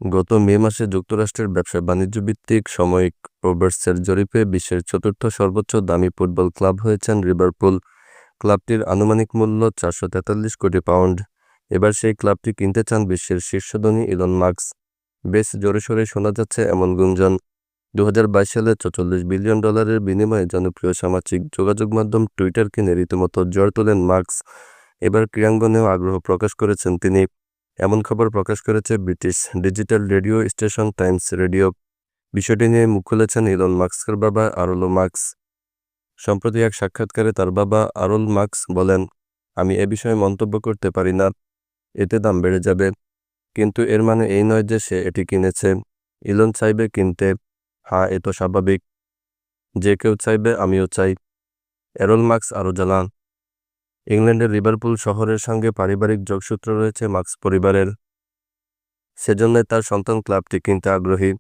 গত মে মাসে যুক্তরাষ্ট্রের ব্যবসা-বাণিজ্য ভিত্তিক সাময়িক ফোর্বসের জরিপে বিশ্বের চতুর্থ সর্বোচ্চ দামি ফুটবল ক্লাব হয়েছেন লিভারপুল। ক্লাবটির আনুমানিক মূল্য 443 কোটি পাউন্ড। এবার সেই ক্লাবটি কিনতে চান বিশ্বের শীর্ষ ধনী ইলন মাস্ক। বেশ জোরেশোরে শোনা যাচ্ছে এমন গুঞ্জন। 2022 সালে $44 বিলিয়ন বিনিময়ে জনপ্রিয় সামাজিক যোগাযোগ মাধ্যম টুইটার কিনে রীতিমতো ঝড় তোলেন মাস্ক। এবার ক্রীড়াঙ্গনেও আগ্রহ প্রকাশ করেছেন তিনি। এমন খবর প্রকাশ করেছে British digital radio station Times radio. বিষয়টি নিয়ে মুখ খুলেছেন ইলন মাস্কের বাবা আরল মাস্ক। সম্প্রতি এক সাক্ষাৎকারে তার বাবা আরল মাস্ক বলেন, আমি এ বিষয়ে মন্তব্য করতে পারি না, এতে দাম বেড়ে যাবে। কিন্তু এর মানে এই নয় যে সে এটি কিনেছে। ইলন চাইবে কিনতে, হ্যাঁ এ তো স্বাভাবিক, যে কেউ চাইবে, আমিও চাই। এরল মাস্ক আরও জানান, ইংল্যান্ডের লিভারপুল শহরের সঙ্গে পারিবারিক যোগসূত্র রয়েছে মাস্ক পরিবারের, সেজন্যই তার সন্তান ক্লাবটি কিনতে আগ্রহী।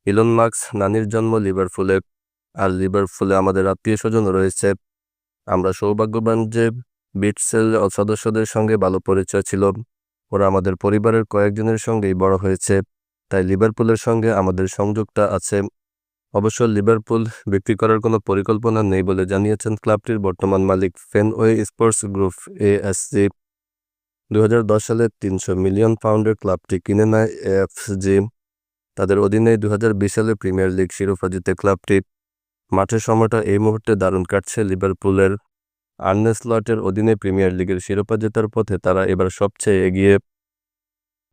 ইলন মাস্ক নানির জন্ম লিভারপুলে, আর লিভারপুলে আমাদের আত্মীয়স্বজনও রয়েছে। আমরা সৌভাগ্যবান যে বিটসেল সদস্যদের সঙ্গে ভালো পরিচয় ছিল। ওরা আমাদের পরিবারের কয়েকজনের সঙ্গেই বড় হয়েছে, তাই লিভারপুলের সঙ্গে আমাদের সংযোগটা আছে। অবশ্য লিভারপুল বিক্রি করার কোনো পরিকল্পনা নেই বলে জানিয়েছেন ক্লাবটির বর্তমান মালিক ফেনওয়ে স্পোর্টস গ্রুপ এএসজি। 2010 সালে 300 মিলিয়ন পাউন্ডের ক্লাবটি কিনে নেয় এএফজি। তাদের অধীনেই 2020 সালে প্রিমিয়ার লিগ শিরোপা জিতে ক্লাবটি। মাঠের সময়টা এই মুহূর্তে দারুণ কাটছে লিভারপুলের। আর্নে স্লটের অধীনে প্রিমিয়ার লিগের শিরোপা জেতার পথে তারা এবার সবচেয়ে এগিয়ে।